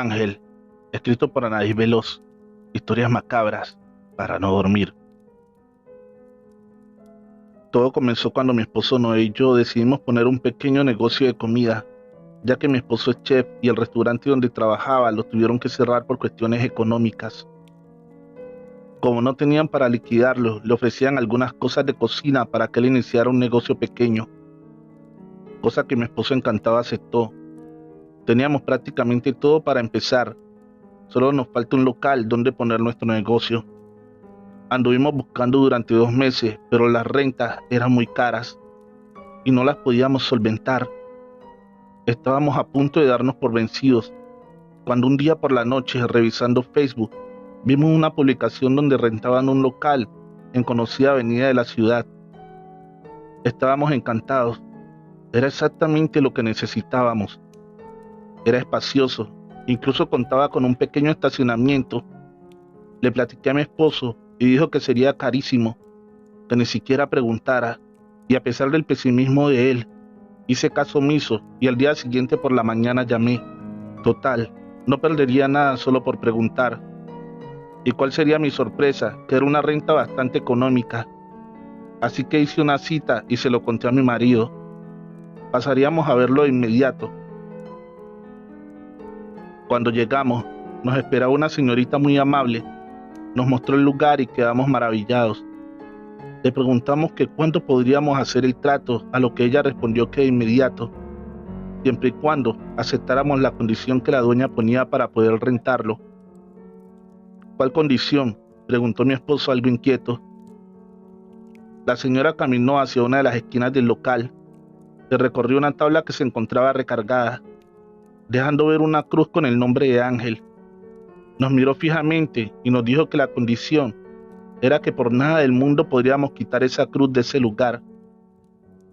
Ángel, escrito por Anaís Veloz. Historias macabras para no dormir. Todo comenzó cuando mi esposo Noé y yo decidimos poner un pequeño negocio de comida, ya que mi esposo es chef y el restaurante donde trabajaba lo tuvieron que cerrar por cuestiones económicas. Como no tenían para liquidarlo, le ofrecían algunas cosas de cocina para que él iniciara un negocio pequeño, cosa que mi esposo encantado aceptó. Teníamos prácticamente todo para empezar. Solo nos falta un local donde poner nuestro negocio. Anduvimos buscando durante 2 meses, pero las rentas eran muy caras y no las podíamos solventar. Estábamos a punto de darnos por vencidos, cuando un día por la noche, revisando Facebook, vimos una publicación donde rentaban un local en conocida avenida de la ciudad. Estábamos encantados. Era exactamente lo que necesitábamos. Era espacioso, incluso contaba con un pequeño estacionamiento. Le platiqué a mi esposo y dijo que sería carísimo, que ni siquiera preguntara, y a pesar del pesimismo de él, hice caso omiso y al día siguiente por la mañana llamé. Total, no perdería nada solo por preguntar. ¿Y cuál sería mi sorpresa? Que era una renta bastante económica. Así que hice una cita y se lo conté a mi marido. Pasaríamos a verlo de inmediato. Cuando llegamos, nos esperaba una señorita muy amable. Nos mostró el lugar y quedamos maravillados. Le preguntamos que cuánto podríamos hacer el trato, a lo que ella respondió que de inmediato, siempre y cuando aceptáramos la condición que la dueña ponía para poder rentarlo. ¿Cuál condición?, preguntó mi esposo algo inquieto. La señora caminó hacia una de las esquinas del local, y recorrió una tabla que se encontraba recargada, dejando ver una cruz con el nombre de Ángel. Nos miró fijamente y nos dijo que la condición era que por nada del mundo podríamos quitar esa cruz de ese lugar.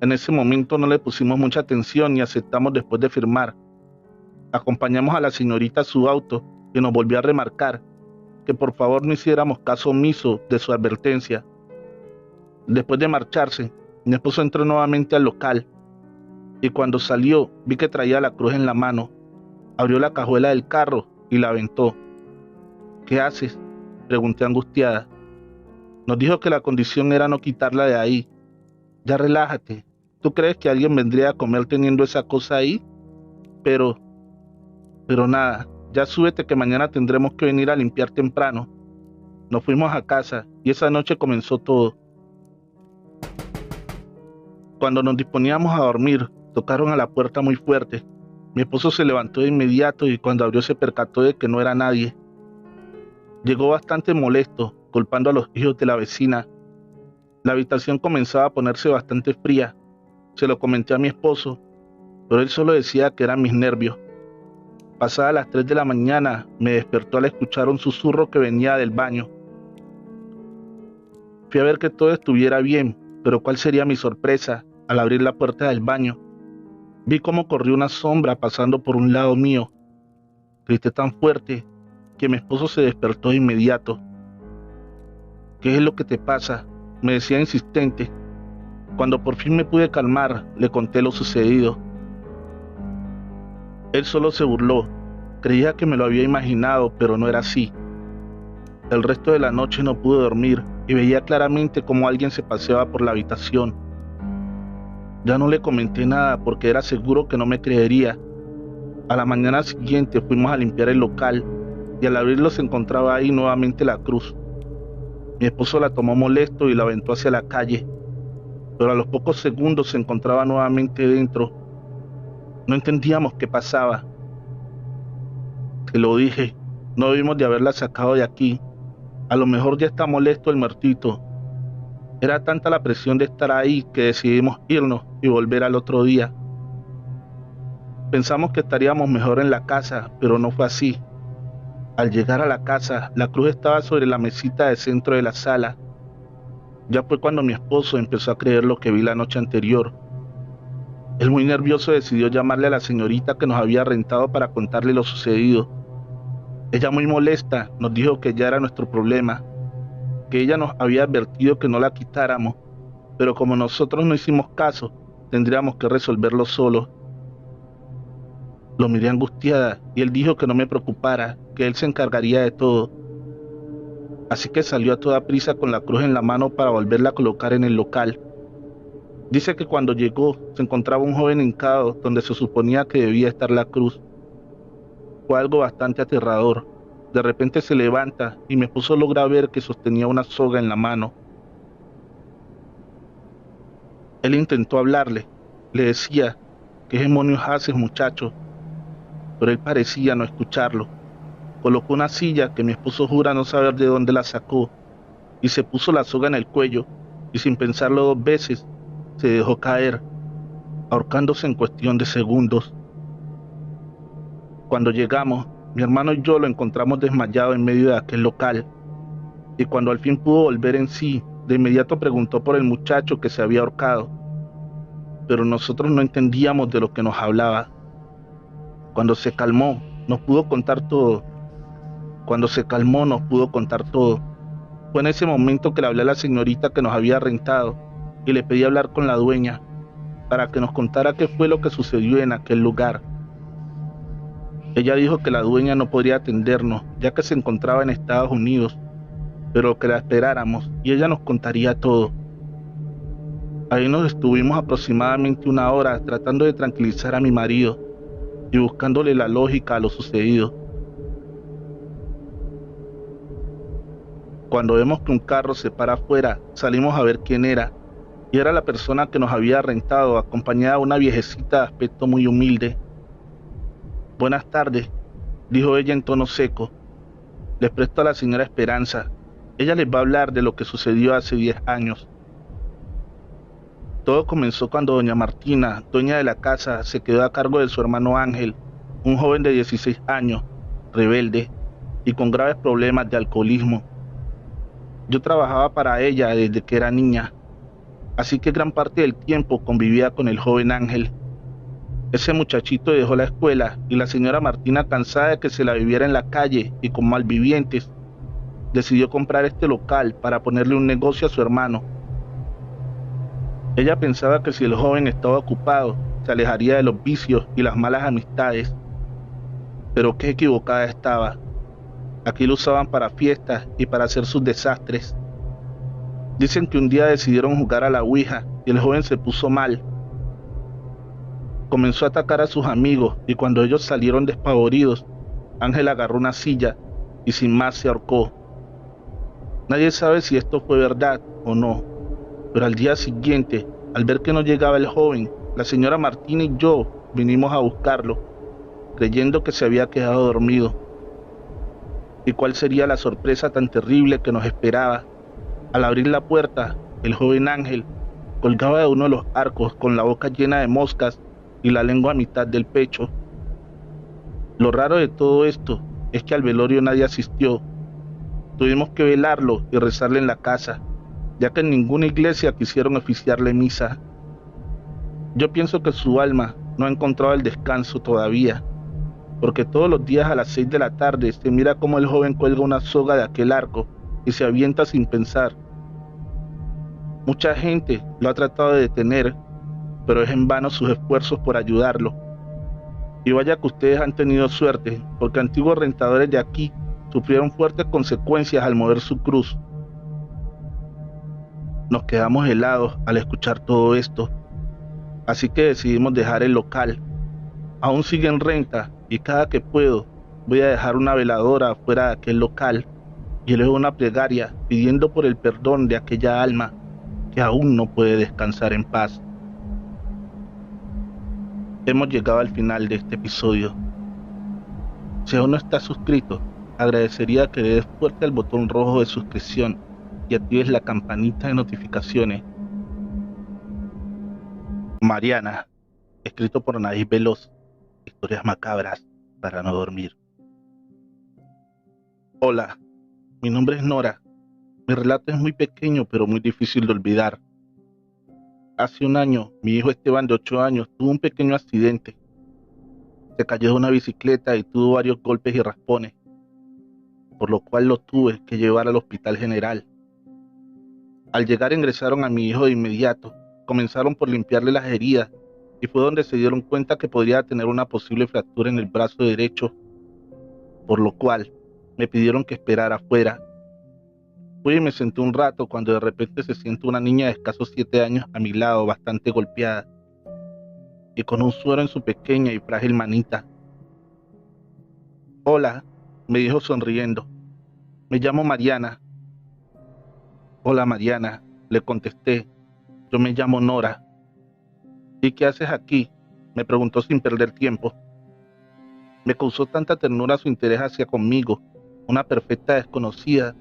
En ese momento no le pusimos mucha atención y aceptamos después de firmar. Acompañamos a la señorita a su auto y nos volvió a remarcar que por favor no hiciéramos caso omiso de su advertencia. Después de marcharse, mi esposo entró nuevamente al local y cuando salió vi que traía la cruz en la mano. Abrió la cajuela del carro y la aventó. ¿Qué haces?, pregunté angustiada. Nos dijo que la condición era no quitarla de ahí. Ya relájate. ¿Tú crees que alguien vendría a comer teniendo esa cosa ahí? Pero nada, ya súbete que mañana tendremos que venir a limpiar temprano. Nos fuimos a casa y esa noche comenzó todo. Cuando nos disponíamos a dormir, tocaron a la puerta muy fuerte. Mi esposo se levantó de inmediato y cuando abrió se percató de que no era nadie. Llegó bastante molesto, culpando a los hijos de la vecina. La habitación comenzaba a ponerse bastante fría. Se lo comenté a mi esposo, pero él solo decía que eran mis nervios. Pasadas las 3 de la mañana, me despertó al escuchar un susurro que venía del baño. Fui a ver que todo estuviera bien, pero ¿cuál sería mi sorpresa al abrir la puerta del baño? Vi cómo corrió una sombra pasando por un lado mío. Grité tan fuerte que mi esposo se despertó de inmediato. ¿Qué es lo que te pasa?, me decía insistente. Cuando por fin me pude calmar, le conté lo sucedido. Él solo se burló. Creía que me lo había imaginado, pero no era así. El resto de la noche no pude dormir y veía claramente cómo alguien se paseaba por la habitación. Ya no le comenté nada porque era seguro que no me creería. A la mañana siguiente fuimos a limpiar el local y al abrirlo se encontraba ahí nuevamente la cruz. Mi esposo la tomó molesto y la aventó hacia la calle, pero a los pocos segundos se encontraba nuevamente dentro. No entendíamos qué pasaba. Te lo dije, no debimos de haberla sacado de aquí. A lo mejor ya está molesto el muertito. Era tanta la presión de estar ahí que decidimos irnos y volver al otro día. Pensamos que estaríamos mejor en la casa, pero no fue así. Al llegar a la casa, la cruz estaba sobre la mesita del centro de la sala. Ya fue cuando mi esposo empezó a creer lo que vi la noche anterior. Él, muy nervioso, decidió llamarle a la señorita que nos había rentado para contarle lo sucedido. Ella, muy molesta, nos dijo que ya era nuestro problema, que ella nos había advertido que no la quitáramos, pero como nosotros no hicimos caso, tendríamos que resolverlo solos. Lo miré angustiada y él dijo que no me preocupara, que él se encargaría de todo. Así que salió a toda prisa con la cruz en la mano para volverla a colocar en el local. Dice que cuando llegó se encontraba un joven hincado donde se suponía que debía estar la cruz. Fue algo bastante aterrador. De repente se levanta y mi esposo logra ver que sostenía una soga en la mano. Él intentó hablarle, le decía, ¿qué demonios haces, muchacho? Pero él parecía no escucharlo. Colocó una silla que mi esposo jura no saber de dónde la sacó y se puso la soga en el cuello y sin pensarlo dos veces se dejó caer, ahorcándose en cuestión de segundos. Cuando llegamos, mi hermano y yo lo encontramos desmayado en medio de aquel local y cuando al fin pudo volver en sí, de inmediato preguntó por el muchacho que se había ahorcado, pero nosotros no entendíamos de lo que nos hablaba. Cuando se calmó, nos pudo contar todo. Cuando se calmó, nos pudo contar todo. Fue en ese momento que le hablé a la señorita que nos había rentado y le pedí hablar con la dueña para que nos contara qué fue lo que sucedió en aquel lugar. Ella dijo que la dueña no podría atendernos, ya que se encontraba en Estados Unidos, pero que la esperáramos y ella nos contaría todo. Ahí nos estuvimos aproximadamente una hora tratando de tranquilizar a mi marido y buscándole la lógica a lo sucedido. Cuando vemos que un carro se para afuera, salimos a ver quién era, y era la persona que nos había rentado, acompañada de una viejecita de aspecto muy humilde. Buenas tardes, dijo ella en tono seco. Les presto a la señora Esperanza. Ella les va a hablar de lo que sucedió hace 10 años. Todo comenzó cuando doña Martina, dueña de la casa, se quedó a cargo de su hermano Ángel, un joven de 16 años, rebelde y con graves problemas de alcoholismo. Yo trabajaba para ella desde que era niña, así que gran parte del tiempo convivía con el joven Ángel. Ese muchachito dejó la escuela y la señora Martina, cansada de que se la viviera en la calle y con malvivientes, decidió comprar este local para ponerle un negocio a su hermano. Ella pensaba que si el joven estaba ocupado, se alejaría de los vicios y las malas amistades. Pero qué equivocada estaba. Aquí lo usaban para fiestas y para hacer sus desastres. Dicen que un día decidieron jugar a la ouija y el joven se puso mal. Comenzó a atacar a sus amigos y cuando ellos salieron despavoridos, Ángel agarró una silla y sin más se ahorcó. Nadie sabe si esto fue verdad o no, pero al día siguiente, al ver que no llegaba el joven, la señora Martina y yo vinimos a buscarlo, creyendo que se había quedado dormido. ¿Y cuál sería la sorpresa tan terrible que nos esperaba? Al abrir la puerta, el joven Ángel colgaba de uno de los arcos con la boca llena de moscas y la lengua a mitad del pecho. Lo raro de todo esto es que al velorio nadie asistió. Tuvimos que velarlo y rezarle en la casa, ya que en ninguna iglesia quisieron oficiarle misa. Yo pienso que su alma no ha encontrado el descanso todavía, porque todos los días a las 6 de la tarde se mira cómo el joven cuelga una soga de aquel arco y se avienta sin pensar. Mucha gente lo ha tratado de detener, pero es en vano sus esfuerzos por ayudarlo. Y vaya que ustedes han tenido suerte, porque antiguos rentadores de aquí sufrieron fuertes consecuencias al mover su cruz. Nos quedamos helados al escuchar todo esto, así que decidimos dejar el local. Aún sigue en renta y cada que puedo voy a dejar una veladora afuera de aquel local y elevo una plegaria pidiendo por el perdón de aquella alma que aún no puede descansar en paz. Hemos llegado al final de este episodio. Si aún no estás suscrito, agradecería que le des fuerte al botón rojo de suscripción y actives la campanita de notificaciones. Mariana, escrito por Anaís Veloz, historias macabras para no dormir. Hola, mi nombre es Nora. Mi relato es muy pequeño pero muy difícil de olvidar. Hace un año, mi hijo Esteban de 8 años tuvo un pequeño accidente. Se cayó de una bicicleta y tuvo varios golpes y raspones, por lo cual lo tuve que llevar al hospital general. Al llegar ingresaron a mi hijo de inmediato, comenzaron por limpiarle las heridas y fue donde se dieron cuenta que podría tener una posible fractura en el brazo derecho, por lo cual me pidieron que esperara afuera. Fui y me senté un rato cuando de repente se siente una niña de escasos 7 años a mi lado, bastante golpeada y con un suero en su pequeña y frágil manita. Hola, me dijo sonriendo. Me llamo Mariana. Hola Mariana, le contesté. Yo me llamo Nora. ¿Y qué haces aquí?, me preguntó sin perder tiempo. Me causó tanta ternura su interés hacia conmigo, una perfecta desconocida.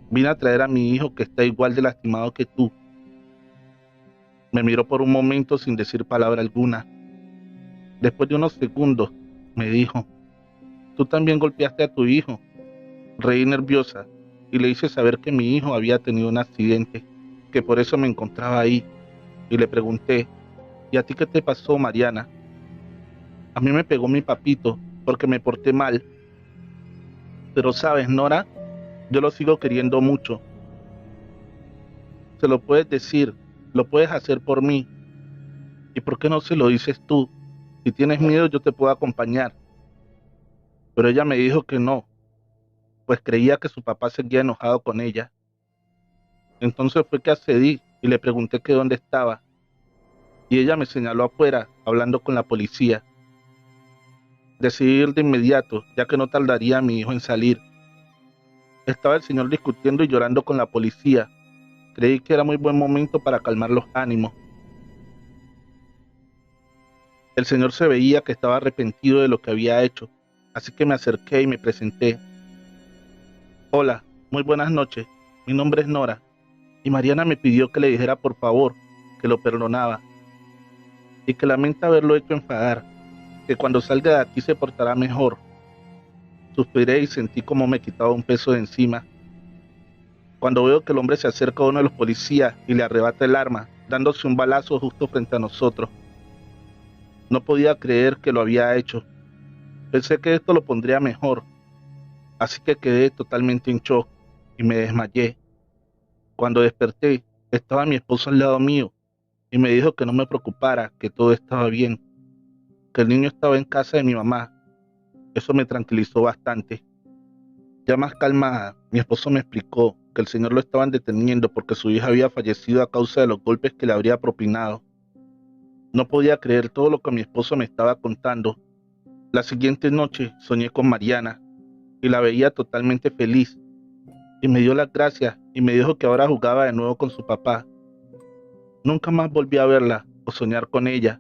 Vine a traer a mi hijo que está igual de lastimado que tú. Me miró por un momento sin decir palabra alguna. Después de unos segundos, me dijo, tú también golpeaste a tu hijo. Reí nerviosa y le hice saber que mi hijo había tenido un accidente, que por eso me encontraba ahí, y le pregunté, ¿y a ti qué te pasó, Mariana? A mí me pegó mi papito porque me porté mal. Pero sabes, Nora, yo lo sigo queriendo mucho. Se lo puedes decir, lo puedes hacer por mí. ¿Y por qué no se lo dices tú? Si tienes miedo, yo te puedo acompañar. Pero ella me dijo que no, pues creía que su papá seguía enojado con ella. Entonces fue que accedí y le pregunté que dónde estaba. Y ella me señaló afuera, hablando con la policía. Decidí ir de inmediato, ya que no tardaría a mi hijo en salir. Estaba el señor discutiendo y llorando con la policía. Creí que era muy buen momento para calmar los ánimos. El señor se veía que estaba arrepentido de lo que había hecho, así que me acerqué y me presenté. Hola, muy buenas noches. Mi nombre es Nora, y Mariana me pidió que le dijera por favor que lo perdonaba y que lamenta haberlo hecho enfadar, que cuando salga de aquí se portará mejor. Suspiré y sentí como me quitaba un peso de encima. Cuando veo que el hombre se acerca a uno de los policías y le arrebata el arma, dándose un balazo justo frente a nosotros. No podía creer que lo había hecho. Pensé que esto lo pondría mejor, así que quedé totalmente en shock y me desmayé. Cuando desperté, estaba mi esposo al lado mío y me dijo que no me preocupara, que todo estaba bien, que el niño estaba en casa de mi mamá. Eso me tranquilizó bastante. Ya más calmada, mi esposo me explicó que el señor lo estaban deteniendo porque su hija había fallecido a causa de los golpes que le habría propinado. No podía creer todo lo que mi esposo me estaba contando. La siguiente noche soñé con Mariana y la veía totalmente feliz, y me dio las gracias y me dijo que ahora jugaba de nuevo con su papá. Nunca más volví a verla o soñar con ella,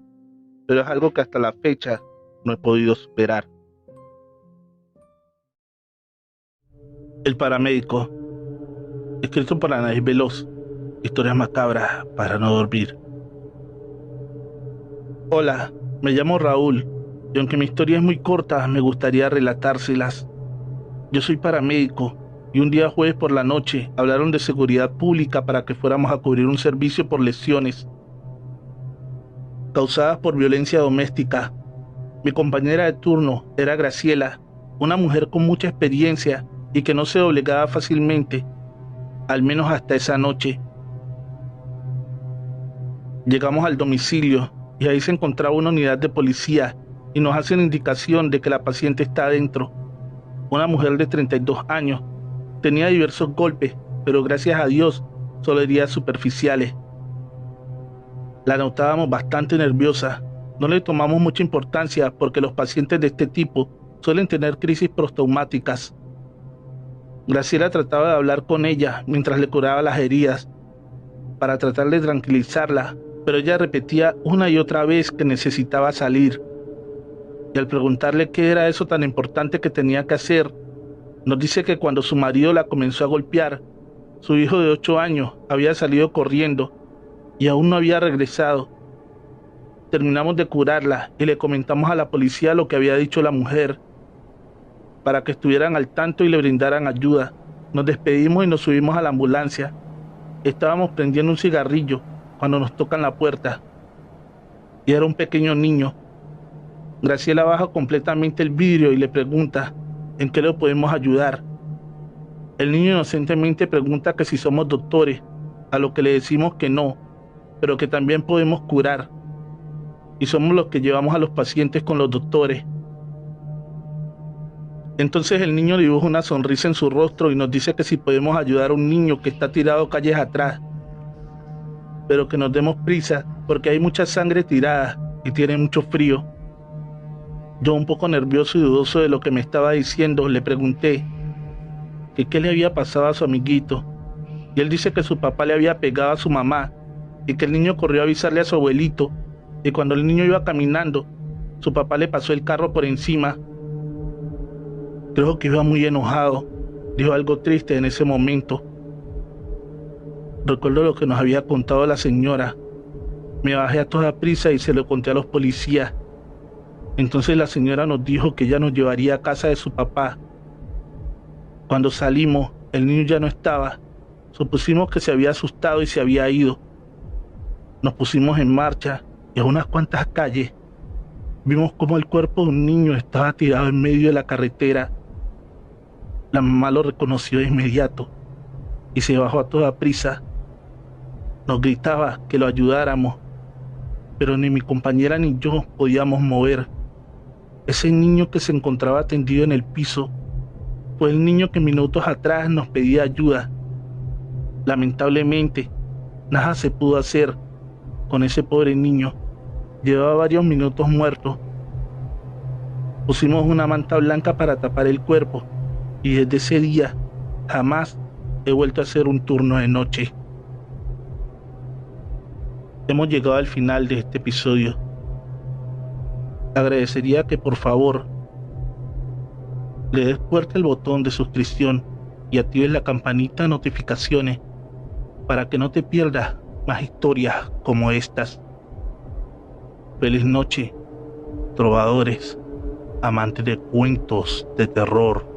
pero es algo que hasta la fecha no he podido superar. El paramédico, escrito por Anaís Veloz. Historias macabras para no dormir. Hola, me llamo Raúl, y aunque mi historia es muy corta, me gustaría relatárselas. Yo soy paramédico, y un día jueves por la noche hablaron de seguridad pública para que fuéramos a cubrir un servicio por lesiones causadas por violencia doméstica. Mi compañera de turno era Graciela, una mujer con mucha experiencia y que no se doblegaba fácilmente, al menos hasta esa noche. Llegamos al domicilio y ahí se encontraba una unidad de policía y nos hacen indicación de que la paciente está adentro. Una mujer de 32 años. Tenía diversos golpes, pero gracias a Dios solo heridas superficiales. La notábamos bastante nerviosa. No le tomamos mucha importancia porque los pacientes de este tipo suelen tener crisis postraumáticas. Graciela trataba de hablar con ella mientras le curaba las heridas para tratar de tranquilizarla, pero ella repetía una y otra vez que necesitaba salir. Y al preguntarle qué era eso tan importante que tenía que hacer, nos dice que cuando su marido la comenzó a golpear, su hijo de 8 años había salido corriendo y aún no había regresado. Terminamos de curarla y le comentamos a la policía lo que había dicho la mujer, para que estuvieran al tanto y le brindaran ayuda. Nos despedimos y nos subimos a la ambulancia. Estábamos prendiendo un cigarrillo cuando nos tocan la puerta, y era un pequeño niño. Graciela baja completamente el vidrio y le pregunta en qué le podemos ayudar. El niño inocentemente pregunta que si somos doctores, a lo que le decimos que no, pero que también podemos curar. y somos los que llevamos a los pacientes con los doctores. Entonces el niño dibuja una sonrisa en su rostro y nos dice que si podemos ayudar a un niño que está tirado calles atrás, pero que nos demos prisa porque hay mucha sangre tirada y tiene mucho frío. Yo, un poco nervioso y dudoso de lo que me estaba diciendo, le pregunté que qué le había pasado a su amiguito, y él dice que su papá le había pegado a su mamá y que el niño corrió a avisarle a su abuelito, y cuando el niño iba caminando, su papá le pasó el carro por encima. Creo que iba muy enojado, dijo algo triste en ese momento. Recuerdo lo que nos había contado la señora. Me bajé a toda prisa y se lo conté a los policías. Entonces la señora nos dijo que ella nos llevaría a casa de su papá. Cuando salimos, el niño ya no estaba. Supusimos que se había asustado y se había ido. Nos pusimos en marcha y a unas cuantas calles vimos cómo el cuerpo de un niño estaba tirado en medio de la carretera. La mamá lo reconoció de inmediato y se bajó a toda prisa. Nos gritaba que lo ayudáramos, pero ni mi compañera ni yo podíamos mover. Ese niño que se encontraba tendido en el piso fue el niño que minutos atrás nos pedía ayuda. Lamentablemente, nada se pudo hacer con ese pobre niño. Llevaba varios minutos muerto. Pusimos una manta blanca para tapar el cuerpo y desde ese día jamás he vuelto a hacer un turno de noche. Hemos llegado al final de este episodio. Agradecería que por favor le des fuerte al botón de suscripción y actives la campanita de notificaciones para que no te pierdas más historias como estas. Feliz noche, trovadores, amantes de cuentos de terror.